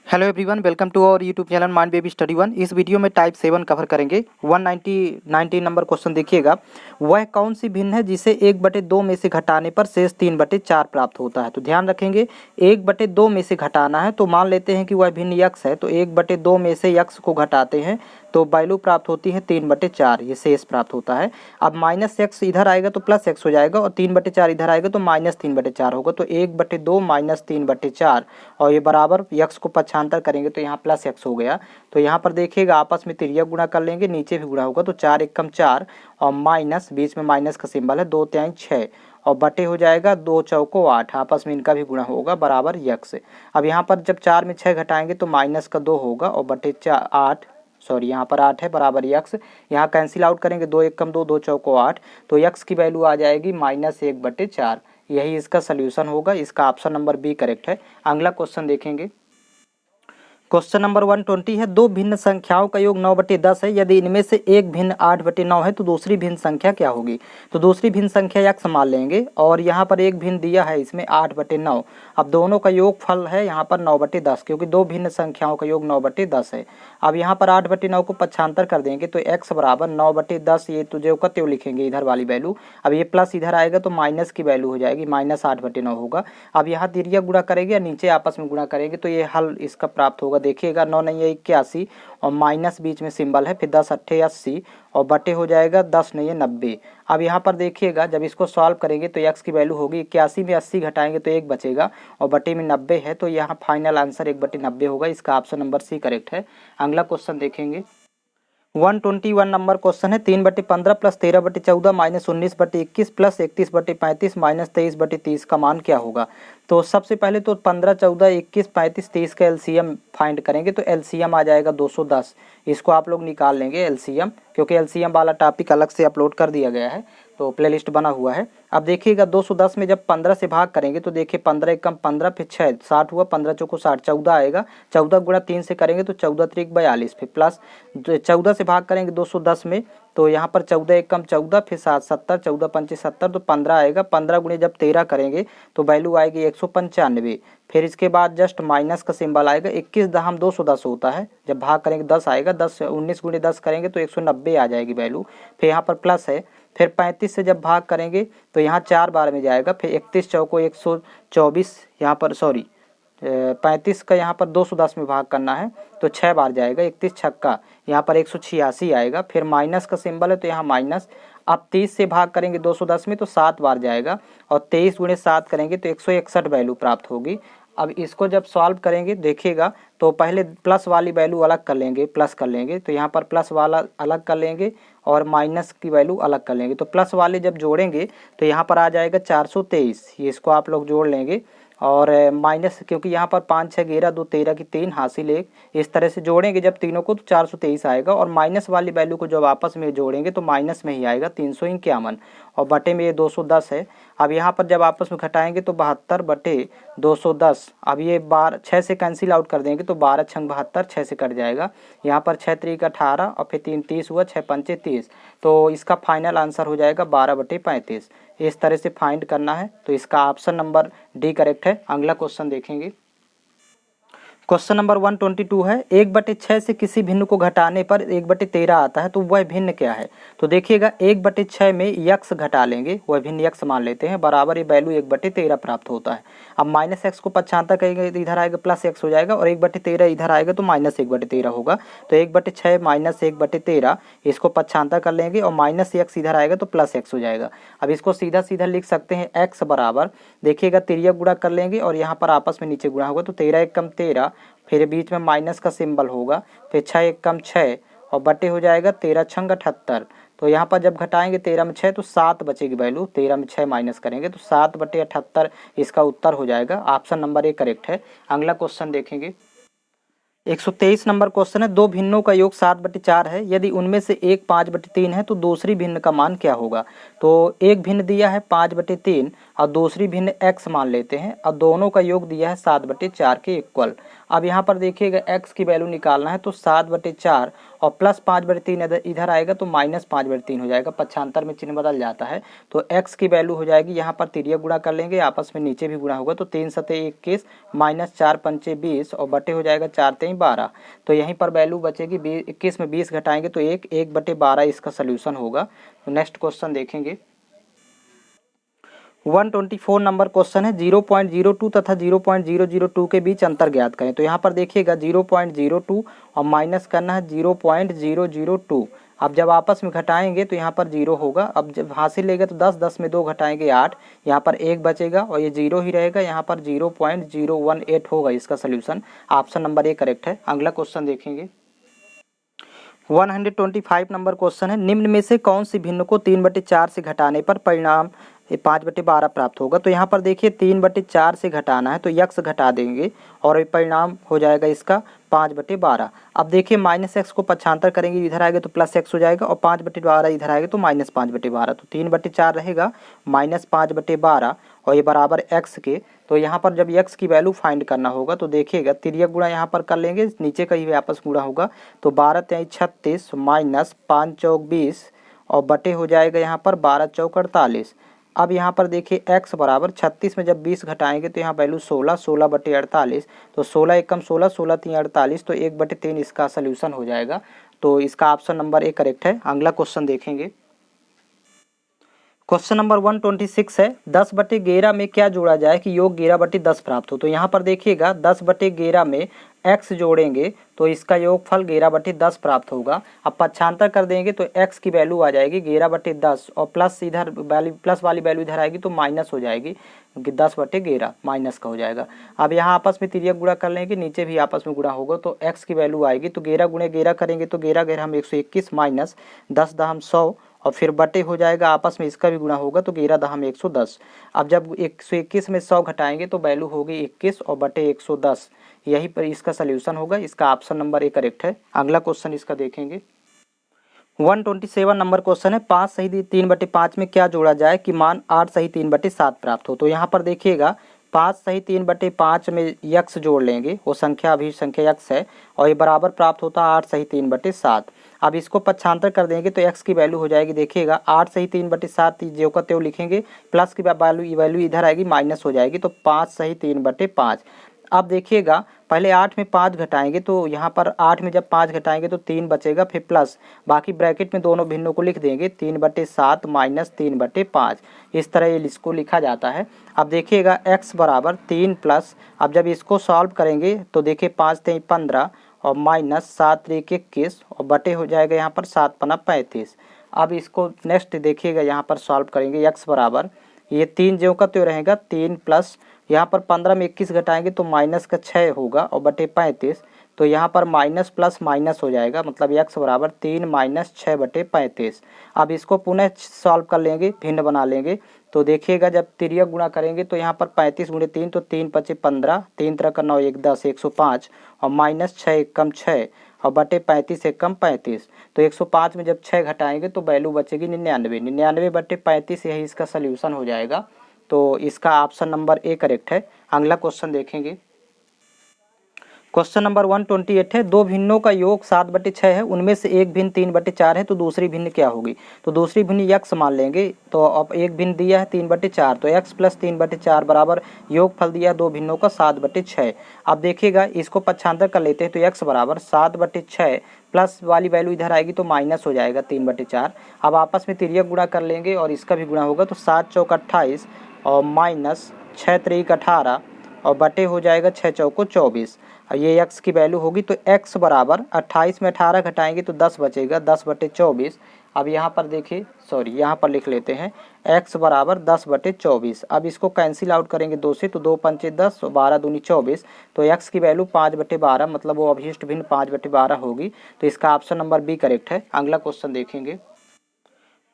Hello everyone, welcome to our YouTube channel mind baby study one. इस वीडियो में type 7 कवर करेंगे। 119 नंबर क्वेश्चन देखिएगा। वह कौन सी भिन्न है जिसे 1/2 में से घटाने पर शेष 3/4 प्राप्त होता है। तो ध्यान रखेंगे 1/2 में से घटाना है, तो मान लेते हैं कि वह भिन्न यक्स है, तो 1/2 में से यक्स को घटाते हैं तो वैल्यू प्राप्त होती है 3/4, ये शेष प्राप्त होता है। अब माइनस एक्स इधर आएगा तो प्लस एक्स हो जाएगा और 3/4 इधर आएगा तो माइनस 3/4 होगा। तो 1/2 माइनस 3/4 और ये बराबर यक्स को पक्षांतर करेंगे तो यहाँ प्लस एक्स हो गया। तो यहाँ पर देखिएगा आपस में तिर्यक गुणा कर लेंगे, नीचे भी गुणा होगा तो 4 एकम 4 और माइनस बीच में माइनस का सिंबल है, 2 तिहाई 6 और बटे हो जाएगा 2 चौको 8, आपस में इनका भी गुणा होगा बराबर यक्स। अब यहाँ पर जब 4 में 6 घटाएंगे तो माइनस का 2 होगा और बटे 8 सॉरी यहाँ पर 8 है बराबर यक्स। यहाँ कैंसिल आउट करेंगे 2 एकम 2 2 चौको 8, तो यक्स की वैल्यू आ जाएगी -1/4। यही इसका सोल्यूशन होगा। इसका ऑप्शन नंबर बी करेक्ट है। अगला क्वेश्चन देखेंगे। क्वेश्चन नंबर 120 है। दो भिन्न संख्याओं का योग 9/10 है। यदि इनमें से एक भिन्न 8/9 है तो दूसरी भिन्न संख्या क्या होगी। तो दूसरी भिन्न संख्या यक्स मान लेंगे और यहाँ पर एक भिन्न दिया है इसमें 8/9। अब दोनों का योग फल है यहाँ पर 9/10, क्योंकि दो भिन्न संख्याओं का योग 9/10 है। अब यहाँ पर 8/9 को पक्षांतर कर देंगे तो x बराबर 9/10, ये तो जो का त्यों लिखेंगे इधर वाली वैल्यू। अब ये प्लस इधर आएगा तो माइनस की वैल्यू हो जाएगी, -8/9 होगा। अब यहाँ तिर्यक गुणा करेंगे या नीचे आपस में गुणा करेंगे तो ये हल इसका प्राप्त होगा। देखिएगा 9 नहीं है 81 और माइनस बीच में सिंबल है, फिर 10 8 80 और बटे हो जाएगा 10 नहीं है 90। अब यहाँ पर देखिएगा जब इसको सॉल्व करेंगे तो x की वैल्यू होगी 81 में 80 घटाएंगे तो 1 बचेगा और बटे में 90 है, तो यहाँ फाइनल आंसर 1/90 होगा। इसका ऑप्शन नंबर सी करेक्ट है। अगला क्वेश्चन देखेंगे। 121 नंबर क्वेश्चन है। 3/15 प्लस 13/14 माइनस 19/21 प्लस 31/35 माइनस 23/30 का मान क्या होगा। तो सबसे पहले तो 15 14 21 35 30 का एलसीएम फाइंड करेंगे तो एलसीएम आ जाएगा 210। इसको आप लोग निकाल लेंगे एलसीएम, क्योंकि एलसीएम वाला टॉपिक अलग से अपलोड कर दिया गया है, तो प्लेलिस्ट बना हुआ है। अब देखिएगा 210 में जब 15 से भाग करेंगे तो देखिए 15 एकम 15 फिर 6 60 हुआ, 15 चौको 60 14 आएगा। 14 गुणा 3 से करेंगे तो 14 त्रिक 42, फिर प्लस 14 से भाग करेंगे 210 में तो यहाँ पर 14 एकम 14 फिर 7 70 14 पंचे 70 तो 15 आएगा। 15 गुणे जब 13 करेंगे तो वैल्यू आएगी 195। फिर इसके बाद जस्ट माइनस का सिंबल आएगा। 21 दहम 210 होता है, जब भाग करेंगे 10 आएगा। 10 19 गुणे 10 करेंगे तो 190 आ जाएगी वैल्यू। फिर यहाँ पर प्लस है। फिर 35 से जब भाग करेंगे तो यहाँ 4 बार में जाएगा। फिर 31 चौको 124, यहाँ पर सॉरी 35 का यहाँ पर 210 में भाग करना है तो 6 बार जाएगा। 31 छक्का यहाँ पर 186 आएगा। फिर माइनस का सिंबल है तो यहाँ माइनस। अब 30 से भाग करेंगे 210 में तो 7 बार जाएगा और 23 गुणे 7 करेंगे तो 161 वैल्यू प्राप्त होगी। अब इसको जब सॉल्व करेंगे देखिएगा तो पहले प्लस वाली वैल्यू अलग कर लेंगे, प्लस कर लेंगे तो यहाँ पर प्लस वाला अलग कर लेंगे और माइनस की वैल्यू अलग कर लेंगे। तो प्लस वाले जब जोड़ेंगे तो यहाँ पर आ जाएगा 423, ये इसको आप लोग जोड़ लेंगे। और माइनस क्योंकि यहाँ पर 5 6 11 2 13 की 3 हासिल 1, इस तरह से जोड़ेंगे जब तीनों को तो 423 आएगा। और माइनस वाली वैल्यू को जब आपस में जोड़ेंगे तो माइनस में ही आएगा 351 और बटे में ये 210 है। अब यहाँ पर जब आपस में घटाएंगे तो 72/210। अब ये 6 से कैंसिल आउट कर देंगे तो 12 छंग 72, 6 से कट जाएगा। यहाँ पर 6 त्रिक 18 और फिर 3 30 हुआ, 6 पंचे 30, तो इसका फाइनल आंसर हो जाएगा 12/35। इस तरह से फाइंड करना है, तो इसका ऑप्शन नंबर डी करेक्ट है। अगला क्वेश्चन देखेंगे। क्वेश्चन नंबर 122 है। 1/6 से किसी भिन्न को घटाने पर 1/13 आता है, तो वह भिन्न क्या है। तो देखिएगा 1/6 में यक्स घटा लेंगे, वह भिन्न यक्स मान लेते हैं, बराबर ये वैल्यू 1/13 प्राप्त होता है। अब माइनस एक्स को पक्षांतर करेंगे तो इधर आएगा प्लस एक्स हो जाएगा और 1/13 इधर आएगा तो माइनस 1/13 होगा। तो 1/6 माइनस 1/13 इसको पक्षांतर कर लेंगे और माइनस एक्स इधर आएगा तो प्लस एक्स हो जाएगा। अब इसको सीधा सीधा लिख सकते हैं एक्स बराबर, देखिएगा तिर्यक गुणा कर लेंगे और यहाँ पर आपस में नीचे गुणा होगा तो 13 एकम 13, फिर बीच में माइनस का सिंबल होगा, फिर 6 एकम 6 और बटे हो जाएगा 13 छंग 78। तो यहाँ पर जब घटाएंगे 13 में 6 तो 7 बचेगी वैल्यू। 13 में 6 माइनस करेंगे तो 7/78 इसका उत्तर हो जाएगा। ऑप्शन नंबर ए करेक्ट है। अगला क्वेश्चन देखेंगे। 123 नंबर क्वेश्चन है। दो भिन्नों का योग 7/4 है। यदि उनमें से एक 5/3 है तो दूसरी भिन्न का मान क्या होगा। तो एक भिन्न दिया है 5/3 और दूसरी भिन्न x मान लेते हैं और दोनों का योग दिया है 7/4 के इक्वल। अब यहाँ पर देखिएगा x की वैल्यू निकालना है तो 7/4 और प्लस 5/3 इधर आएगा तो माइनस 5/3 हो जाएगा, पक्षांतर में चिन्ह बदल जाता है। तो x की वैल्यू हो जाएगी, यहाँ पर तिर्यक गुणा कर लेंगे, आपस में नीचे भी गुणा होगा तो 3 सते 21 माइनस 4 पंचे 20 और बटे हो जाएगा 4 तेई 12। तो यहीं पर वैल्यू बचेगी 21 में 20 घटाएंगे तो 1/12 इसका सोल्यूशन होगा। तो नेक्स्ट क्वेश्चन देखेंगे 124 नंबर क्वेश्चन है 0.02 तथा 0.002 के बीच अंतर ज्ञात करें। तो यहाँ पर देखिएगा 0.02 और माइनस करना है 0.002। अब जब आपस में घटाएंगे तो यहाँ पर 0 होगा। अब जब हासिल लेंगे तो 10, 10 में 2 घटाएंगे 8, यहाँ पर 1 बचेगा और ये 0 ही रहेगा, यहाँ पर 0.018 होगा इसका solution. Option number A correct है। अगला क्वेश्चन देखेंगे 125 नंबर क्वेश्चन है निम्न में से कौन सी भिन्न को 3/4 से घटाने पर परिणाम 5/12 प्राप्त होगा। तो यहाँ पर देखिए 3/4 से घटाना है तो x घटा देंगे और परिणाम हो जाएगा इसका 5/12। अब देखिए माइनस x को पक्षांतर करेंगे, इधर आएगा तो प्लस x हो जाएगा और 5/12 इधर आएगा तो माइनस 5/12। तो 3/4 रहेगा माइनस 5/12 और ये बराबर x के। तो यहाँ पर जब x की वैल्यू फाइंड करना होगा तो देखिएगा तिर्यक गुणा यहाँ पर कर लेंगे, नीचे का ही आपस गुणा होगा तो 12 तेई 36 माइनस 5 चौक 20 और बटे हो जाएगा यहाँ पर 12 चौक 48। अब यहाँ पर देखिए x बराबर 36 में जब 20 घटाएंगे तो यहाँ वैल्यू 16, 16/48 तो 16 एकम 16, 16 तीन 48 तो 1/3 इसका सोल्यूशन हो जाएगा। तो इसका ऑप्शन नंबर ए करेक्ट है। अगला क्वेश्चन देखेंगे क्वेश्चन नंबर 126 है 10/11 में क्या जोड़ा जाए कि योग 11/10 प्राप्त हो। तो यहाँ पर देखिएगा 10/11 में x जोड़ेंगे तो इसका योगफल 11/10 प्राप्त होगा। अब पक्षांतर कर देंगे तो x की वैल्यू आ जाएगी 11/10 और प्लस इधर प्लस वाली वैल्यू इधर आएगी तो माइनस हो जाएगी, 10/11 माइनस का हो जाएगा। अब यहाँ आपस में तिर्यक गुणा कर लेंगे, नीचे भी आपस में गुणा होगा तो x की वैल्यू आएगी तो 11 गुणे 11 करेंगे तो 11 11 हम 121 माइनस 10 दहम 100 और फिर बटे हो जाएगा, आपस में इसका भी गुणा होगा तो 11 दहम 110। अब जब 121 में 100 घटाएंगे तो वैल्यू होगी 21 और बटे 110, यही पर इसका सोल्यूशन होगा। इसका ऑप्शन नंबर ए करेक्ट है। अगला क्वेश्चन इसका देखेंगे 127 नंबर क्वेश्चन है 5 सही 3/5 में क्या जोड़ा जाए कि मान 8 सही 3/7 प्राप्त हो। तो यहाँ पर देखिएगा 5 सही 3/5 में x जोड़ लेंगे, वो संख्या अभी संख्या x है और ये बराबर प्राप्त होता है 8 सही 3/7। अब इसको पक्षांतर कर देंगे तो x की वैल्यू हो जाएगी, देखिएगा 8 सही 3/7 ज्यों का त्यों लिखेंगे, प्लस की वैल्यू इधर आएगी माइनस हो जाएगी तो 5 सही 3/5। अब देखिएगा पहले 8 में 5 घटाएंगे तो यहाँ पर 8 में जब 5 घटाएंगे तो 3 बचेगा, फिर प्लस बाकी ब्रैकेट में दोनों भिन्नों को लिख देंगे 3/7 माइनस 3/5, इस तरह ये इसको लिखा जाता है। अब देखिएगा x बराबर 3 प्लस, अब जब इसको सॉल्व करेंगे तो देखिए 5 तेई 15 और माइनस 7 त्रिक 21 और बटे हो जाएगा यहाँ पर 7 पना 35। अब इसको नेक्स्ट देखिएगा यहाँ पर सॉल्व करेंगे x बराबर ये 3 ज्यों का त्यों रहेगा 3 प्लस यहाँ पर 15 में 21 घटाएंगे तो माइनस का 6 होगा और बटे 35, तो यहाँ पर माइनस प्लस माइनस हो जाएगा, मतलब x बराबर 3 माइनस 6/35। अब इसको पुनः सॉल्व कर लेंगे, भिन्न बना लेंगे तो देखिएगा जब तिर्यक गुणा करेंगे तो यहाँ पर 35 गुणे 3 तो 3 पचे 15, 3 3 का 9 1 10 105 और माइनस 6 1 कम 6 और बटे 35 1 कम 35। तो 105 में जब 6 घटाएंगे तो वैल्यू बचेगी 99, 99/35, यही इसका सोल्यूशन हो जाएगा। तो इसका ऑप्शन नंबर ए करेक्ट है। अगला क्वेश्चन देखेंगे क्वेश्चन नंबर 128 है दो भिन्नों का योग 7/6 है, उनमें से एक भिन्न 3/4 है तो दूसरी भिन्न क्या होगी। तो दूसरी भिन्न x मान लेंगे। तो अब एक भिन्न दिया है 3/4 तो x प्लस 3/4 बराबर योगफल दिया दो भिन्नों का 7/6। अब देखिएगा इसको पक्षांतर कर लेते हैं तो x बराबर 7/6 प्लस वाली वैल्यू इधर आएगी तो माइनस हो जाएगा 3/4। अब आपस में तिर्यक गुणा कर लेंगे और इसका भी गुणा होगा तो 7 चौक 28 और माइनस 6 त्रिक 18 और बटे हो जाएगा 6 चौको 24। ये x की वैल्यू होगी तो x बराबर 28 में 18 घटाएंगे तो 10 बचेगा, 10/24। अब यहाँ पर देखिए यहाँ पर लिख लेते हैं x बराबर 10/24। अब इसको कैंसिल आउट करेंगे 2 से तो 2 पंचे 10 और 12 दूनी 24, तो x की वैल्यू 5/12 मतलब वो अभिष्ट भिन्न 5/12 होगी। तो इसका ऑप्शन नंबर बी करेक्ट है। अगला क्वेश्चन देखेंगे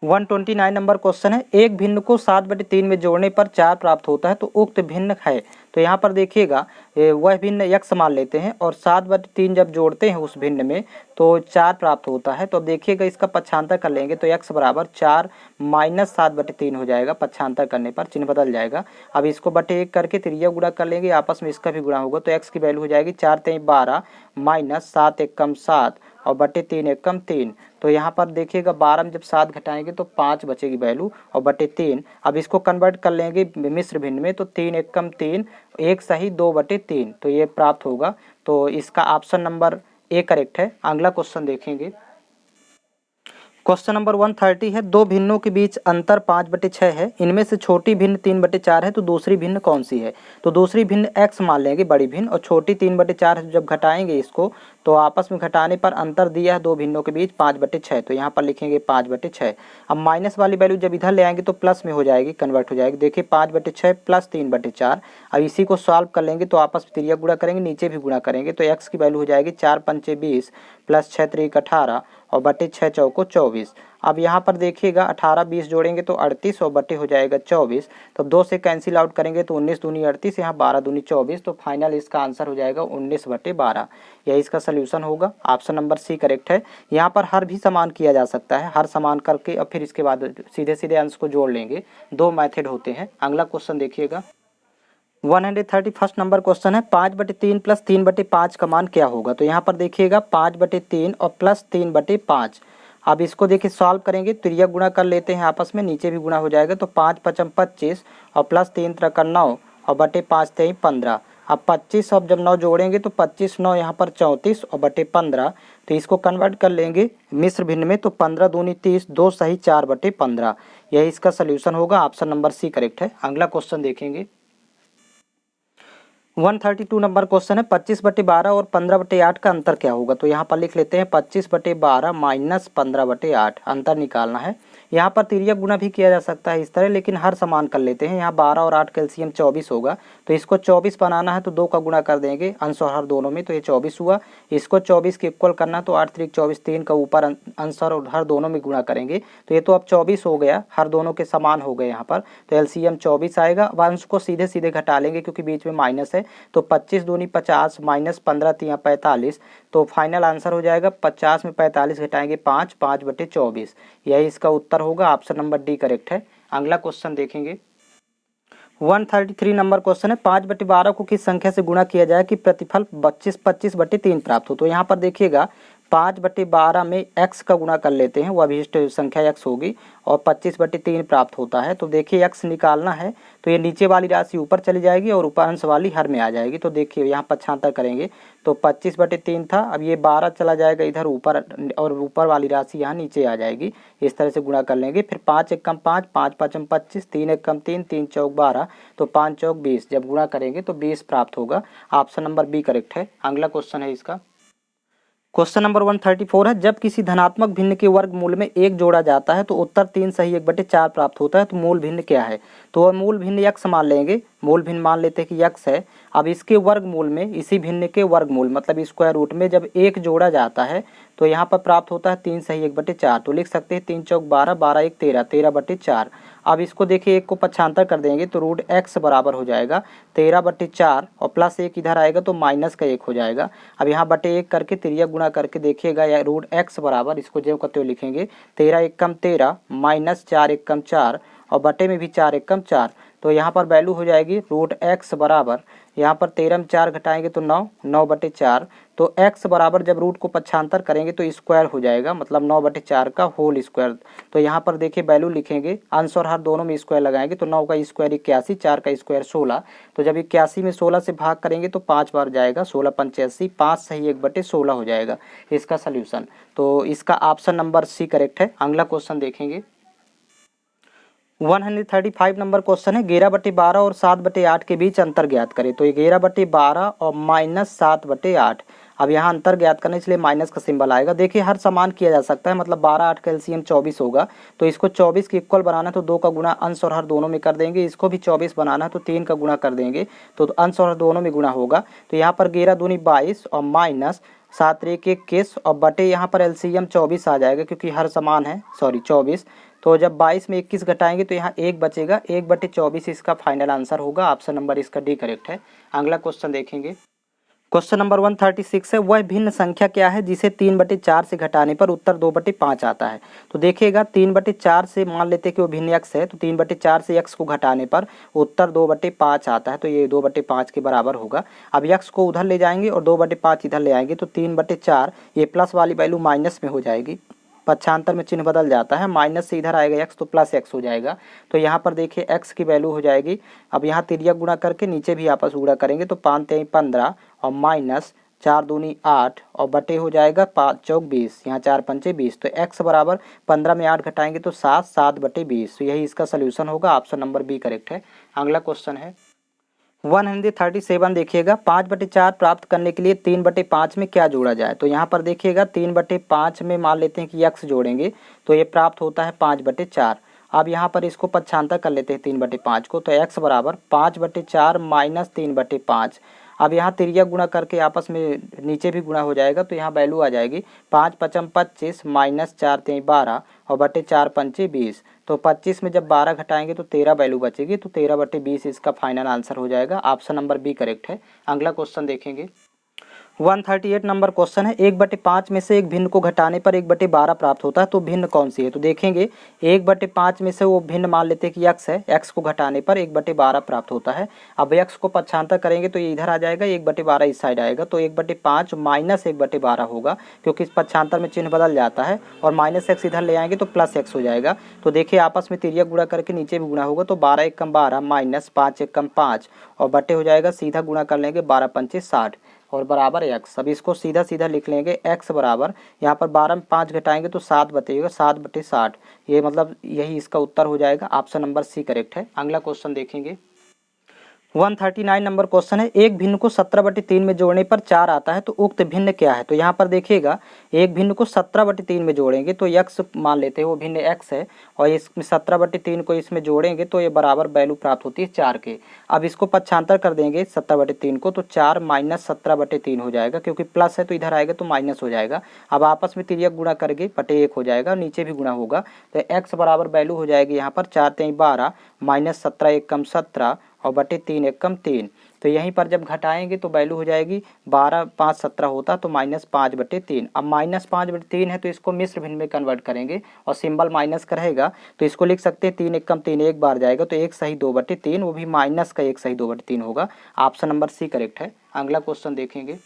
129 नंबर क्वेश्चन है एक भिन्न को 7/3 में जोड़ने पर 4 प्राप्त होता है तो उक्त भिन्न है। तो यहाँ पर देखिएगा वह भिन्न x मान लेते हैं और 7/3 जब जोड़ते हैं उस भिन्न में तो 4 प्राप्त होता है। तो अब देखिएगा इसका पक्षांतर कर लेंगे तो x बराबर 4 माइनस 7/3 हो जाएगा। पक्षांतर करने पर चिन्ह बदल जाएगा। अब इसको बटे 1 करके त्रिज्या गुणा कर लेंगे, आपस में इसका भी गुणा होगा तो x की वैल्यू हो जाएगी 4 × 3 = 12 माइनस 7 × 1 = 7 और बटे 3 × 1 = 3। तो यहाँ पर देखिएगा 12 में जब 7 घटाएंगे तो 5 बचेगी वैल्यू और बटे 3। अब इसको कन्वर्ट कर लेंगे मिश्र भिन्न में तो 3 × 1 = 3, 1 सही 2/3 तो ये प्राप्त होगा। तो इसका ऑप्शन नंबर ए करेक्ट है। अगला क्वेश्चन देखेंगे। क्वेश्चन नंबर 130 है, दो भिन्नों के बीच अंतर 5/6 है, इनमें से छोटी भिन्न 3/4 है तो दूसरी भिन्न कौन सी है। तो दूसरी भिन्न x मान लेंगे बड़ी भिन्न और छोटी 3/4 है। जब घटाएंगे इसको तो आपस में घटाने पर अंतर दिया है दो भिन्नों के बीच 5/6, तो यहाँ पर लिखेंगे 5/6। अब माइनस वाली वैल्यू जब इधर ले आएंगे तो प्लस में हो जाएगी, कन्वर्ट हो जाएगी। देखिए 5/6 प्लस 3/4। अब इसी को सॉल्व कर लेंगे तो आपस में त्रिज्या गुणा करेंगे, नीचे भी गुणा करेंगे तो x की वैल्यू हो जाएगी 4 × 5 = 20 प्लस 6 × 3 = 18 और बटे 6 × 4 = 24। अब यहाँ पर देखिएगा 18 20 जोड़ेंगे तो 38 और बटे हो जाएगा 24। तो 2 से कैंसिल आउट करेंगे तो 19 दूनी 38, यहाँ 12 दूनी 24। तो फाइनल इसका आंसर हो जाएगा 19/12। यही इसका सोल्यूशन होगा। ऑप्शन नंबर सी करेक्ट है। यहाँ पर हर भी समान किया जा सकता है, हर समान करके और फिर इसके बाद सीधे सीधे अंश को जोड़ लेंगे। दो मेथड होते हैं। अगला क्वेश्चन देखिएगा। 131 नंबर क्वेश्चन है, 5/3 प्लस 3/5 का मान क्या होगा। तो यहाँ पर देखिएगा 5/3 और प्लस 3/5। अब इसको देखिए सॉल्व करेंगे, त्रिज्या गुणा कर लेते हैं आपस में, नीचे भी गुणा हो जाएगा तो 5 × 5 = 25 और प्लस 3 × 3 = 9 और बटे 5 × 3 = 15। अब 25 अब जब 9 जोड़ेंगे तो 25 9 यहाँ पर 34 और बटे 15। तो इसको कन्वर्ट कर लेंगे मिश्र भिन्न में तो 15 दूनी 30, 2 सही 4/15। यही इसका सोल्यूशन होगा। ऑप्शन नंबर सी करेक्ट है। अगला क्वेश्चन देखेंगे। 132 नंबर क्वेश्चन है, 25/12 और 15/8 का अंतर क्या होगा। तो यहाँ पर लिख लेते हैं 25/12 माइनस 15/8 अंतर निकालना है। यहाँ पर तिर्यक गुणा भी किया जा सकता है इस तरह, लेकिन हर समान कर लेते हैं। यहाँ 12 और 8 का एलसीएम 24 होगा तो इसको 24 बनाना है तो 2 का गुणा कर देंगे अंश और हर दोनों में, तो ये 24 हुआ। इसको 24 के इक्वल करना तो 8 × 3 = 24, 3 का ऊपर अंश और हर दोनों में गुणा करेंगे तो ये तो अब 24 हो गया, हर दोनों के समान हो गए यहाँ पर। तो एलसीएम 24 आएगा। अब अंश को सीधे सीधे घटा लेंगे क्योंकि बीच में माइनस है तो 25 दूनी 50 माइनस 15 × 3 = 45। तो फाइनल आंसर हो जाएगा 50 में 45 घटाएंगे 5, 5/24। यही इसका उत्तर होगा। ऑप्शन नंबर डी करेक्ट है। अगला क्वेश्चन देखेंगे। 133 नंबर क्वेश्चन है, 5/12 को किस संख्या से गुणा किया जाए कि प्रतिफल 25/3 प्राप्त हो। तो यहाँ पर देखिएगा 5/12 में x का गुणा कर लेते हैं, वह अभिष्ट संख्या x होगी और 25/3 प्राप्त होता है। तो देखिए x निकालना है तो ये नीचे वाली राशि ऊपर चली जाएगी और ऊपर अंश वाली हर में आ जाएगी। तो देखिए यहाँ पक्षांतर करेंगे तो 25/3 था, अब ये 12 चला जाएगा इधर ऊपर और ऊपर वाली राशि यहाँ नीचे आ जाएगी। इस तरह से गुणा कर लेंगे। फिर 5 × 1 = 5, 5 × 5 = 25, 3 × 1 = 3, 3 × 4 = 12, तो 5 × 4 = 20। जब गुणा करेंगे तो 20 प्राप्त होगा। ऑप्शन नंबर बी करेक्ट है। अगला क्वेश्चन है इसका। क्वेश्चन नंबर 134 है, जब किसी धनात्मक भिन्न के वर्गमूल में 1 जोड़ा जाता है तो उत्तर 3 सही 1/4 प्राप्त होता है। तो मूल भिन्न क्या है। तो वह मूल भिन्न x मान लेंगे, मूल भिन्न मान लेते हैं कि x है। अब इसके वर्गमूल में, इसी भिन्न के वर्गमूल मतलब स्क्वायर रूट में जब 1 जोड़ा जाता है तो यहाँ पर प्राप्त होता है 3 सही 1/4। तो लिख सकते हैं 3 × 4 = 12, 12 × 1 = 13, 13/4। अब इसको देखिए 1 को पक्षांतर कर देंगे तो रूट x बराबर हो जाएगा 13/4 और प्लस 1 इधर आएगा तो माइनस का 1 हो जाएगा। अब यहाँ बटे 1 करके तिर्यक गुणा करके देखिएगा या रूट x बराबर, इसको जो करते हुए लिखेंगे 13 × 1 = 13 माइनस 4 × 1 = 4 और बटे में भी 4 × 1 = 4। तो यहाँ पर वैल्यू हो जाएगी रूट x बराबर, यहाँ पर 13 में 4 घटाएंगे तो 9, 9/4। तो x बराबर जब रूट को पक्षांतर करेंगे तो स्क्वायर हो जाएगा, मतलब 9/4 का होल स्क्वायर। तो यहाँ पर देखिए वैल्यू लिखेंगे, अंश और हर दोनों में स्क्वायर लगाएंगे तो 9 का स्क्वायर 81, 4 का स्क्वायर 16। तो जब 81 में 16 से भाग करेंगे तो 5 बार जाएगा, 16 × 5 = 85, 5 सही 1/16 हो जाएगा इसका सोल्यूशन। तो इसका ऑप्शन नंबर सी करेक्ट है। अगला क्वेश्चन देखेंगे। 135 नंबर क्वेश्चन है, 11/12 और 7/8 के बीच अंतर ज्ञात करें। तो 11/12 और माइनस 7/8। अब यहाँ अंतर ज्ञात करने इसलिए माइनस का सिंबल आएगा। देखिए हर समान किया जा सकता है, मतलब 12 8 का एलसीएम 24 होगा तो इसको 24 के इक्वल बनाना है तो 2 का गुणा अंश और हर दोनों में कर देंगे। इसको भी 24 बनाना है तो 3 का गुणा कर देंगे तो अंश और हर दोनों में गुणा होगा। तो यहाँ पर 11 दूनी 22 और माइनस 7 × 1 = 21 और बटे यहाँ पर एलसीएम 24 आ जाएगा क्योंकि हर समान है, सॉरी 24। तो जब 22 में 21 घटाएंगे तो यहाँ 1 बचेगा, 1/24 इसका फाइनल आंसर होगा। ऑप्शन नंबर इसका डी करेक्ट है। अगला क्वेश्चन देखेंगे। क्वेश्चन नंबर 136 है, वह भिन्न संख्या क्या है जिसे 3/4 से घटाने पर उत्तर 2/5 आता है। तो देखिएगा 3/4 से मान लेते हैं कि वो भिन्न x है, तो 3/4 से x को घटाने पर उत्तर 2/5 आता है, तो ये 2/5 के बराबर होगा। अब x को उधर ले जाएंगे और 2/5 इधर ले आएंगे तो 3/4 ये प्लस वाली वैल्यू माइनस में हो जाएगी, पक्षांतर में चिन्ह बदल जाता है, माइनस से इधर आएगा x तो प्लस x हो जाएगा। तो यहाँ पर देखिए x की वैल्यू हो जाएगी, अब यहाँ तिर्यक गुणा करके नीचे भी आपस गुणा करेंगे तो 5 3 15 और माइनस 4 दूनी 8 और बटे हो जाएगा 5 चौक 20, यहाँ 4 पंचे 20, तो x बराबर 15 में 8 घटाएंगे तो 7/20। तो यही इसका सोल्यूशन होगा। ऑप्शन नंबर बी करेक्ट है। अगला क्वेश्चन है 137, देखिएगा 5/4 प्राप्त करने के लिए 3/5 में क्या जोड़ा जाए। तो यहाँ पर देखिएगा 3/5 में मान लेते हैं कि x जोड़ेंगे तो ये प्राप्त होता है 5/4। अब यहाँ पर इसको पक्षांतर कर लेते हैं 3/5 को, तो x बराबर 5/4 माइनस 3/5। अब यहाँ तिर्यक गुणा करके आपस में नीचे भी गुणा हो जाएगा तो यहाँ वैल्यू आ जाएगी 5 5 25 माइनस 4 3 12 और बटे 4 पंचे 20। तो 25 में जब 12 घटाएंगे तो 13 वैल्यू बचेगी, तो 13/20 इसका फाइनल आंसर हो जाएगा। ऑप्शन नंबर बी करेक्ट है। अगला क्वेश्चन देखेंगे। 138 नंबर क्वेश्चन है, 1/5 में से एक भिन्न को घटाने पर 1/12 प्राप्त होता है, तो भिन्न कौन सी है। तो देखेंगे 1/5 में से वो भिन्न मान लेते हैं कि x है, x को घटाने पर 1/12 प्राप्त होता है। अब x को पक्षांतर करेंगे तो ये इधर आ जाएगा, 1/12 इस साइड आएगा, तो 1/5 माइनस 1/12 होगा, क्योंकि इस पक्षांतर में चिन्ह बदल जाता है, और माइनस x इधर ले आएंगे तो प्लस x हो जाएगा। तो देखिए आपस में तिर्यक गुणा करके नीचे भी गुणा होगा, तो 12 एकम 12 माइनस 5 एकम 5 और बटे हो जाएगा, सीधा गुणा कर लेंगे 12 पंचे 60 और बराबर x। अब इसको सीधा सीधा लिख लेंगे, x बराबर यहाँ पर 12 में 5 घटाएंगे तो 7 बचेगा, 7/60। ये मतलब यही इसका उत्तर हो जाएगा। ऑप्शन नंबर सी करेक्ट है। अगला क्वेश्चन देखेंगे। 139 नंबर क्वेश्चन है, एक भिन्न को 17/3 में जोड़ने पर 4 आता है, तो उक्त भिन्न क्या है। तो यहाँ पर देखिएगा एक भिन्न को 17/3 में जोड़ेंगे तो x मान लेते हैं वो भिन्न x है, और इसमें 17/3 को इसमें जोड़ेंगे तो ये बराबर वैल्यू प्राप्त होती है 4 के। अब इसको पक्षांतर कर देंगे 17/3 को, तो 4 माइनस 17/3 हो जाएगा, क्योंकि प्लस है तो इधर आएगा तो माइनस हो जाएगा। अब आपस में तिर्यक गुणा करके बटे 1 हो जाएगा, नीचे भी गुणा होगा, तो x बराबर वैल्यू हो जाएगी यहाँ पर 4 3 12 माइनस 17 एकम 17 और बटे 3 एकम 3। तो यहीं पर जब घटाएंगे तो वैल्यू हो जाएगी 12 5 17 होता, तो माइनस 5/3। अब माइनस 5/3 है तो इसको मिश्र भिन्न में कन्वर्ट करेंगे और सिंबल माइनस का रहेगा, तो इसको लिख सकते हैं 3 एकम 3 एक बार जाएगा, तो 1 सही 2/3, वो भी माइनस का 1 सही 2/3 होगा। ऑप्शन नंबर सी करेक्ट है। अगला क्वेश्चन देखेंगे।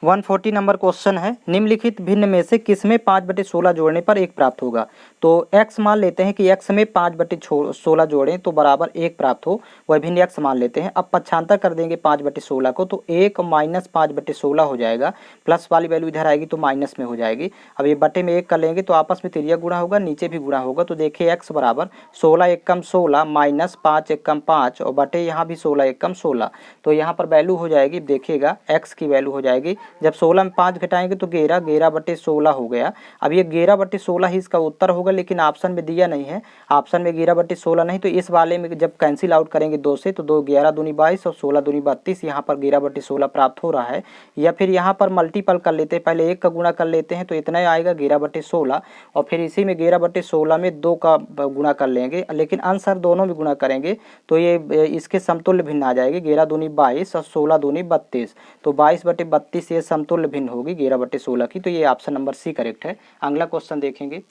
140 नंबर क्वेश्चन है, निम्नलिखित भिन्न में से किसमें 5/16 जोड़ने पर 1 प्राप्त होगा। तो x मान लेते हैं कि x में 5/16 जोड़ें तो बराबर 1 प्राप्त हो, वह भिन्न x मान लेते हैं। अब पक्षांतर कर देंगे 5/16 को, तो 1 माइनस 5/16 हो जाएगा, प्लस वाली वैल्यू इधर आएगी तो माइनस में हो जाएगी। अब ये बटे में 1 कर लेंगे तो आपस में तिर्यक गुणा होगा, नीचे भी गुणा होगा, तो देखिए x बराबर 16 एकम 16 माइनस 5 एकम 5 और बटे यहाँ भी 16 एकम 16। तो यहाँ पर वैल्यू हो जाएगी, देखिएगा x की वैल्यू हो जाएगी, जब 16 में 5 घटाएंगे तो 11/16 हो गया। अब ये 11/16 ही इसका उत्तर होगा, लेकिन ऑप्शन में दिया नहीं है, ऑप्शन में 11/16 नहीं, तो इस वाले में जब कैंसिल आउट करेंगे 2 से तो 2 11 दूनी 22 और 16 दूनी 32, यहाँ पर 11/16 प्राप्त हो रहा है। या फिर यहाँ पर मल्टीपल कर लेते हैं, पहले 1 का गुणा कर लेते हैं तो इतना ही आएगा 11/16, और फिर इसी में 11/16 में 2 का गुणा कर लेंगे, लेकिन आंसर दोनों में गुणा करेंगे तो ये इसके समतुल्य भिन्न आ जाएगी, 11 दूनी 22 और 16 दूनी 32, तो 22/32 ये समतुल्य भिन्न होगी 11/16 की। तो ये ऑप्शन नंबर सी करेक्ट है। अगला क्वेश्चन देखेंगे।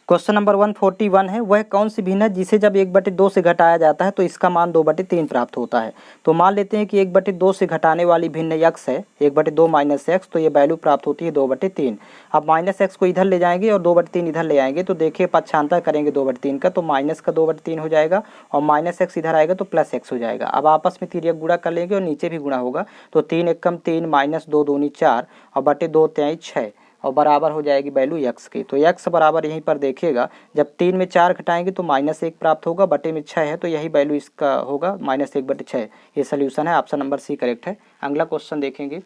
क्वेश्चन नंबर 141 है, वह कौन सी भिन्न है जिसे जब 1/2 से घटाया जाता है तो इसका मान 2/3 प्राप्त होता है। तो मान लेते हैं कि 1/2 से घटाने वाली भिन्न x है, 1/2 माइनस x, तो ये वैल्यू प्राप्त होती है 2/3। अब माइनस x को इधर ले जाएंगे और 2/3 इधर ले आएंगे, तो देखिए पक्षांतर करेंगे 2/3 का, तो माइनस का 2/3 हो जाएगा, और माइनस x इधर आएगा तो प्लस x हो जाएगा। अब आपस में तिर्यक गुणा कर लेंगे और नीचे भी गुणा होगा, तो 3 एकम 3 माइनस 2 दूनी 4 और बटे 2 3 6 और बराबर हो जाएगी वैल्यू x की। तो x बराबर यहीं पर देखिएगा, जब 3 में 4 घटाएंगे तो -1 प्राप्त होगा, बटे में 6 है तो यही वैल्यू इसका होगा -1/6। ये सोल्यूशन है, ऑप्शन नंबर सी करेक्ट है। अगला क्वेश्चन देखेंगे।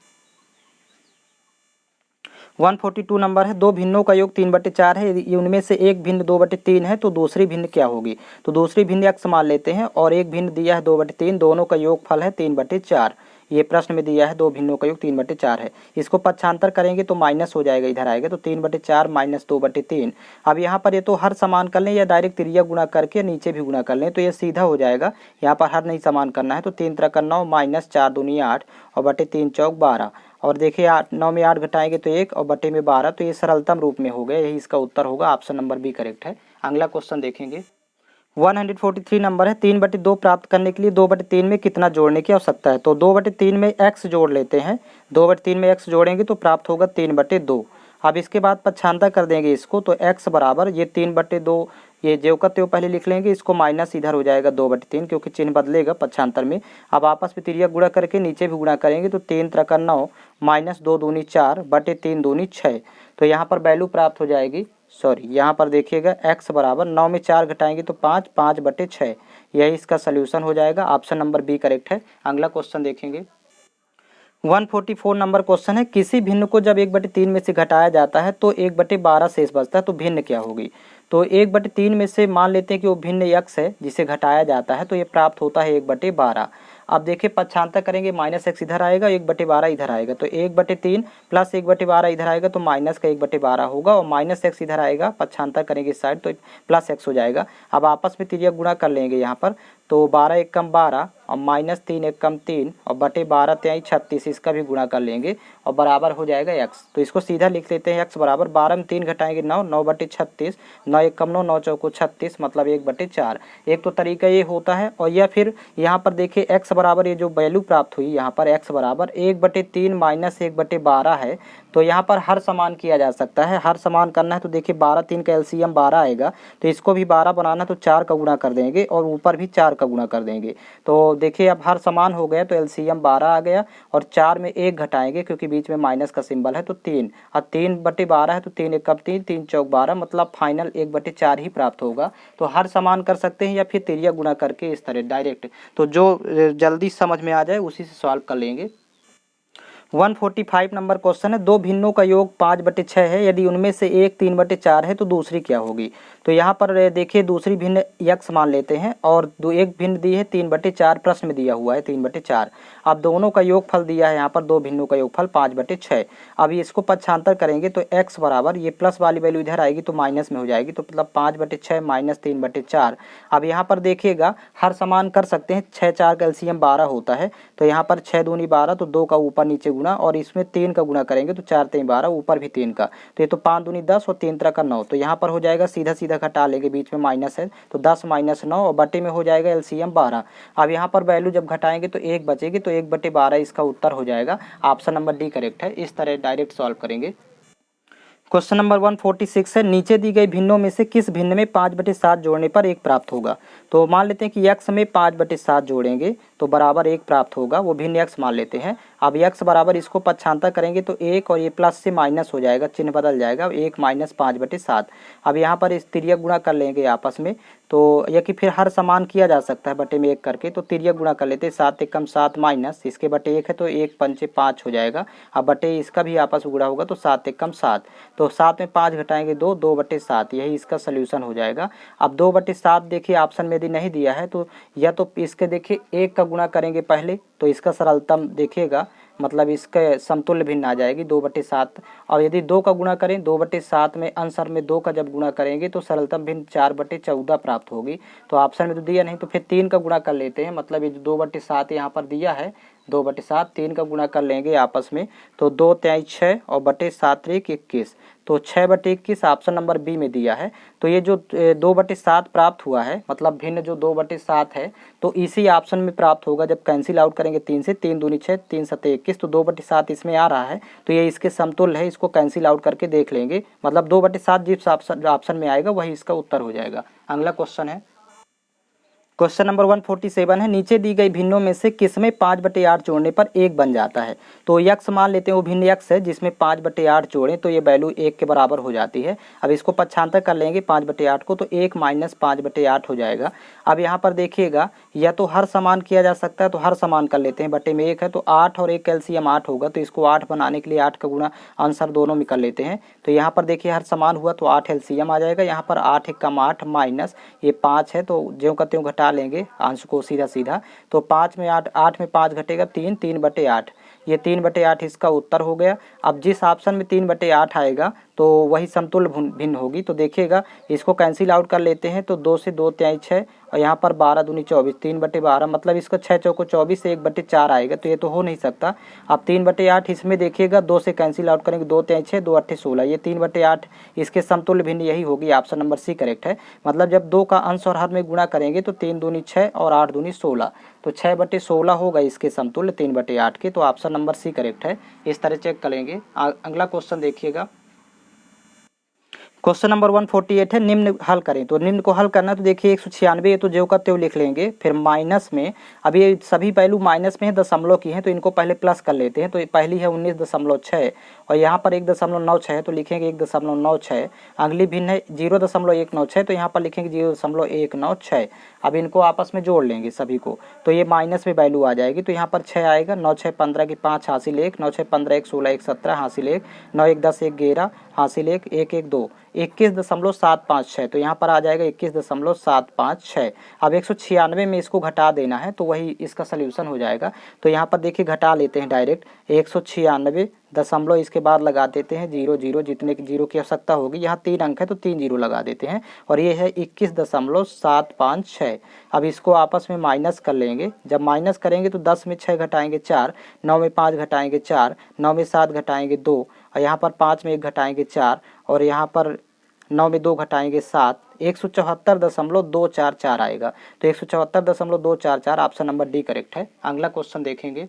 142 नंबर है, दो भिन्नों का योग 3/4 है, उनमें से एक भिन्न 2/3 है, तो दूसरी भिन्न क्या होगी। तो दूसरी भिन्न x मान लेते हैं और एक भिन्न दिया है 2/3, दोनों का योग फल है 3/4। ये प्रश्न में दिया है 2 भिन्नों का योग 3/4 है। इसको पक्षांतर करेंगे तो माइनस हो जाएगा, इधर आएगा तो 3/4 माइनस 2/3। अब यहाँ पर ये तो हर समान कर लें या डायरेक्ट तिरिया गुणा करके नीचे भी गुणा कर लें तो ये सीधा हो जाएगा। यहाँ पर हर नहीं समान करना है तो 3 × 9 माइनस 4 दूनी 8 और बटे 3 × 4 12। और देखिए 9 में 8 घटाएंगे तो 1 और बटे में 12, तो ये सरलतम रूप में हो गया। यही इसका उत्तर होगा, ऑप्शन नंबर बी करेक्ट है। अगला क्वेश्चन देखेंगे 143 नंबर है। 3/2 प्राप्त करने के लिए 2/3 में कितना जोड़ने की आवश्यकता है। तो 2/3 में x जोड़ लेते हैं, 2/3 में x जोड़ेंगे तो प्राप्त होगा 3/2। अब इसके बाद पक्षांतर कर देंगे इसको तो x बराबर ये 3/2, ये ज्यों का त्यों पहले लिख लेंगे, इसको माइनस इधर हो जाएगा 2/3 क्योंकि चिन्ह बदलेगा पक्षांतर में। अब आपस में तिरिया गुणा करके नीचे भी गुणा करेंगे तो 3 × 9 माइनस 2 दूनी 4 बटे 3 दूनी 6। तो यहाँ पर वैल्यू प्राप्त हो जाएगी, सॉरी यहाँ पर देखिएगा x बराबर 9 में 4 घटाएंगे तो 5, 5/6। यही इसका सोल्यूशन हो जाएगा, ऑप्शन नंबर बी करेक्ट है। अगला क्वेश्चन देखेंगे 144 नंबर क्वेश्चन है। किसी भिन्न को जब 1/3 में से घटाया जाता है तो 1/12 शेष बचता है, तो भिन्न क्या होगी। तो 1/3 में से मान लेते हैं कि वो भिन्न x है जिसे घटाया जाता है, तो ये प्राप्त होता है 1/12। अब देखिए पक्षांतर करेंगे, माइनस x इधर आएगा, 1/12 इधर आएगा, तो 1/3 प्लस 1/12 इधर आएगा तो माइनस का 1/12 होगा, और माइनस x इधर आएगा, पक्षांतर करेंगे इस साइड तो प्लस x हो जाएगा। अब आपस में तिरिया गुणा कर लेंगे यहाँ पर, तो 12 × 1 = 12 और माइनस 3 × 1 = 3 और बटे 12 × 3 = 36, इसका भी गुणा कर लेंगे और बराबर हो जाएगा x। तो इसको सीधा लिख लेते हैं, x बराबर 12 में 3 घटाएंगे 9, 9/36, 9 × 1 = 9, 9 × 4 = 36, मतलब 1/4। एक तो तरीका ये होता है, और या फिर यहाँ पर देखिए x बराबर ये जो वैल्यू प्राप्त हुई यहाँ पर x बराबर 1/3 माइनस 1/12 है, तो यहाँ पर हर समान किया जा सकता है। हर समान करना है तो देखिए 12 3 का एलसीएम 12 आएगा, तो इसको भी 12 बनाना तो 4 का गुणा कर देंगे और ऊपर भी 4 का गुणा कर देंगे। तो देखिए अब हर समान हो गया तो एलसीएम 12 आ गया, और 4 में 1 घटाएंगे क्योंकि बीच में माइनस का सिंबल है तो 3, और 3/12 है तो 3 × 1 = 3, 3 × 4 = 12, मतलब फाइनल 1/4 ही प्राप्त होगा। तो हर समान कर सकते हैं या फिर तिरिया गुणा करके इस तरह डायरेक्ट, तो जो जल्दी समझ में आ जाए उसी से सॉल्व कर लेंगे। 145 नंबर क्वेश्चन है। 2 भिन्नों का योग 5/6 है, यदि उनमें से एक 3/4 है तो दूसरी क्या होगी। तो यहाँ पर देखिए दूसरी भिन्न x मान लेते हैं, और एक भिन्न दी है 3/4, प्रश्न में दिया हुआ है 3/4। अब दोनों का योगफल दिया है यहाँ पर, 2 भिन्नों का योगफल 5/6। अब इसको पक्षांतर करेंगे तो x बराबर ये प्लस वाली वैल्यू इधर आएगी तो माइनस में हो जाएगी, तो मतलब 5/6 माइनस 3/4। अब यहाँ पर देखिएगा हर समान कर सकते हैं, 6 4 का एलसीएम 12 होता है, तो यहाँ पर 6 दूनी 12, तो 2 का ऊपर नीचे गुणा, और इसमें 3 का गुणा करेंगे तो 4 3 12, ऊपर भी 3 का, तो ये तो 5 दूनी 10 और 3 3 का 9, तो यहाँ पर हो जाएगा सीधा सीधा घटा लेंगे, बीच में माइनस है तो 10 माइनस 9 और बटे में हो जाएगा एलसीएम 12। अब यहाँ पर वैल्यू जब घटाएंगे तो 1 बचेगी, तो 1/12 इसका उत्तर हो जाएगा, ऑप्शन नंबर डी करेक्ट है। इस तरह डायरेक्ट सॉल्व करेंगे। क्वेश्चन नंबर 146 है। नीचे दी गई भिन्नों में से किस भिन्न में 5/7 जोड़ने पर 1 प्राप्त होगा। तो मान लेते हैं कि x में 5/7 जोड़ेंगे तो बराबर 1 प्राप्त होगा, वो भिन्न x मान लेते हैं। अब x बराबर इसको पक्षांतर करेंगे तो 1 और ये प्लस से माइनस हो जाएगा, चिन्ह बदल जाएगा, 1 माइनस 5/7। अब यहाँ पर इस तिर्यक गुणा कर लेंगे आपस में, तो या कि फिर हर समान किया जा सकता है बटे में 1 करके, तो तिर्यक गुणा कर लेते हैं, 7 × 1 = 7 माइनस इसके बटे 1 है तो 1 पंचे 5 हो जाएगा। अब बटे इसका भी आपस में गुणा होगा तो 7 × 1 = 7, तो 7 में 5 घटाएंगे 2, 2/7, यही इसका सोल्यूशन हो जाएगा। अब 2/7 देखिए ऑप्शन में यदि नहीं दिया है तो या तो इसके देखिए 1 का गुणा करेंगे पहले, तो इसका सरलतम देखिएगा, मतलब इसके समतुल्य भिन्न आ जाएगी 2/7। और यदि 2 का गुणा करें 2/7 में अंश में 2 का जब गुणा करेंगे तो सरलतम भिन्न 4/14 प्राप्त होगी। तो ऑप्शन में तो दिया नहीं, तो फिर 3 का गुणा कर लेते हैं, मतलब ये 2/7 यहाँ पर दिया है 2/7, 3 का गुणा कर लेंगे आपस में, तो 2 × 6 और बटे 7 × 1 = 21, तो 6/21 ऑप्शन नंबर बी में दिया है। तो ये जो 2/7 प्राप्त हुआ है, मतलब भिन्न जो 2/7 है, तो इसी ऑप्शन में प्राप्त होगा जब कैंसिल आउट करेंगे 3 से, 3 दूनी 6, 3 7 21, तो 2/7 इसमें आ रहा है, तो ये इसके समतुल्य है, इसको कैंसिल आउट करके देख लेंगे, मतलब 2/7 जिस ऑप्शन में आएगा वही इसका उत्तर हो जाएगा। अगला क्वेश्चन है क्वेश्चन नंबर 147 है। नीचे दी गई भिन्नों में से किसमें 5/8 जोड़ने पर 1 बन जाता है। तो x मान लेते हैं वो भिन्न x है जिसमें 5/8 जोड़ें तो ये वैल्यू 1 के बराबर हो जाती है। अब इसको पक्षांतर कर लेंगे 5/8 को, तो 1 माइनस 5/8 हो जाएगा। अब यहाँ पर देखिएगा या तो हर समान किया जा सकता है, तो हर समान कर लेते हैं, बटे में 1 है तो 8 और 1 एलसीएम 8 होगा, तो इसको 8 बनाने के लिए 8 का गुणा आंसर दोनों में कर लेते हैं। तो यहाँ पर देखिए हर समान हुआ तो 8 एलसीएम आ जाएगा, यहाँ पर 8 × 1 = 8 माइनस ये 5 है, तो ज्यों का त्यों घटा घटा लेंगे अंश को सीधा सीधा, तो 5 में 8, 8 में 5 घटेगा 3, 3/8, ये 3/8 इसका उत्तर हो गया। अब जिस ऑप्शन में 3/8 आएगा तो वही समतुल्य भिन्न होगी। तो देखिएगा इसको कैंसिल आउट कर लेते हैं, तो 2 से 2 त्याई 6 और यहाँ पर 12 दूनी 24, 3/12 मतलब इसका 6 चौको 24 से 1/4 आएगा, तो ये तो हो नहीं सकता। अब 3/8 इसमें देखिएगा 2 से कैंसिल आउट करेंगे, 2 त्याई 6, 2 अट्ठे 16, ये 3/8 इसके समतुल्य भिन्न यही होगी। ऑप्शन नंबर सी करेक्ट है। मतलब जब 2 का अंश और हर में गुणा करेंगे तो 3 दूनी 6 और 8 दूनी 16, तो 6/16 होगा इसके समतुल्य 3/8 के, तो ऑप्शन नंबर सी करेक्ट है। इस तरह चेक करेंगे। अगला क्वेश्चन देखिएगा, क्वेश्चन नंबर 148 है, निम्न हल करें। तो निम्न को हल करना, तो देखिए 196 ये तो ज्यों का त्यों लिख लेंगे, फिर माइनस में, अब ये सभी वैल्यू माइनस में है, दशमलव की हैं, तो इनको पहले प्लस कर लेते हैं। तो पहली है 19.6 और यहाँ पर 1.96 है, तो लिखेंगे 1.96। अगली भिन्न है 0.196, तो यहाँ पर लिखेंगे 0.196। अब इनको आपस में जोड़ लेंगे सभी को, तो ये माइनस में वैल्यू आ जाएगी, तो यहाँ पर 6 आएगा, 9 6 15 की 5 हासिल 1, 9 6 15 1 16 1 17 हासिल 1, 9 1 10 1 11 हासिल 1 1 1 2, 21.756, तो यहाँ पर आ जाएगा 21.756। अब 196 में इसको घटा देना है, तो वही इसका सल्यूशन हो जाएगा। तो यहाँ पर देखिए घटा लेते हैं डायरेक्ट, 196 दशमलव इसके बाद लगा देते हैं 0 0, जितने की 0 की आवश्यकता होगी, यहाँ 3 अंक है तो 3 0 लगा देते हैं, और ये है 21.756। अब इसको आपस में माइनस कर लेंगे। जब माइनस करेंगे तो 10 में 6 घटाएंगे 4, 9 में 5 घटाएंगे 4, 9 में 7 घटाएंगे 2, और यहाँ पर 5 में 1 घटाएंगे 4, और यहाँ पर 9 में 2 घटाएंगे 7, 174.244 आएगा। तो 174.244 ऑप्शन नंबर डी करेक्ट है। अगला क्वेश्चन देखेंगे,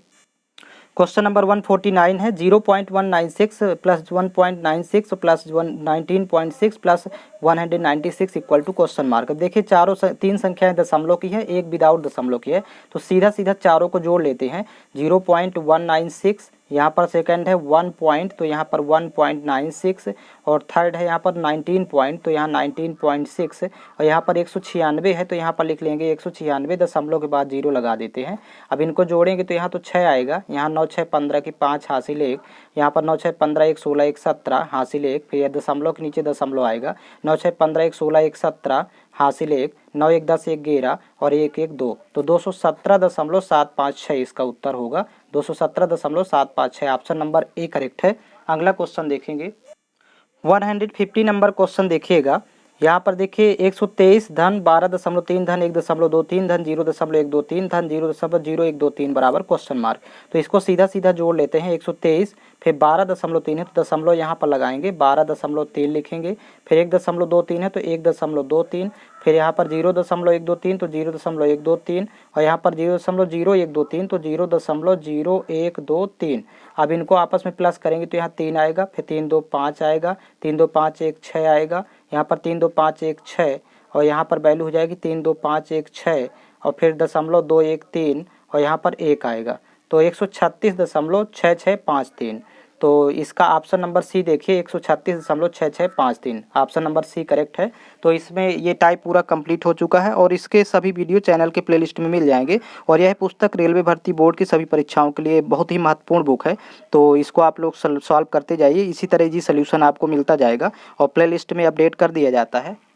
क्वेश्चन नंबर 149 है, 0.196 plus 1.96 plus 19.6 plus 196 equal to question mark. देखिए चारों 3 संख्याएं दशमलव की है, एक विदाउट दशमलव की है, तो सीधा सीधा चारों को जोड़ लेते हैं। 0.196, यहाँ पर सेकंड है 1 पॉइंट, तो यहाँ पर 1.96, और थर्ड है यहाँ पर 19 पॉइंट, तो यहाँ 19.6, और यहाँ पर 196 है, तो यहाँ पर लिख लेंगे 196 दशमलव के बाद 0 लगा देते हैं। अब इनको जोड़ेंगे तो यहाँ तो 6 आएगा, यहाँ 9 6 15 की 5 हासिल 1, यहाँ पर 9 6 15 1 16 1 17 हासिल 1, फिर दशमलव के नीचे दशमलव आएगा, 9 6 15 1 16 1 17 हासिल 1, 9 1 10 1 11 और 1 1 2, तो 217.756 इसका उत्तर होगा। 217.756 ऑप्शन नंबर ए करेक्ट है। अगला क्वेश्चन देखेंगे, 150 नंबर क्वेश्चन देखिएगा। यहाँ पर देखिए 123 धन 12.3 धन 1.23 धन 0.123 धन 0.0123 बराबर क्वेश्चन मार्क। तो इसको सीधा सीधा जोड़ लेते हैं। 123 फिर 12.3 है तो दशमलव यहाँ पर लगाएंगे, 12.3 लिखेंगे, फिर 1.23 है तो 1.23, फिर यहाँ पर 0.123 तो 0.123, और यहाँ पर 0.0123 तो 0.0123। अब इनको आपस में प्लस करेंगे तो यहाँ 3 आएगा, फिर 3 2 5 आएगा, 3 2 5 1 6 आएगा, यहाँ पर 3 2 5 1 6, और यहाँ पर वैल्यू हो जाएगी 3 2 5 1 6, और फिर 0.213 और यहाँ पर 1 आएगा, तो 136.6653। तो इसका ऑप्शन नंबर सी देखिए, 136.6653 ऑप्शन नंबर सी करेक्ट है। तो इसमें ये टाइप पूरा कंप्लीट हो चुका है, और इसके सभी वीडियो चैनल के प्लेलिस्ट में मिल जाएंगे। और यह पुस्तक रेलवे भर्ती बोर्ड की सभी परीक्षाओं के लिए बहुत ही महत्वपूर्ण बुक है, तो इसको आप लोग सॉल्व करते जाइए। इसी तरह जी सोल्यूशन आपको मिलता जाएगा और प्लेलिस्ट में अपडेट कर दिया जाता है।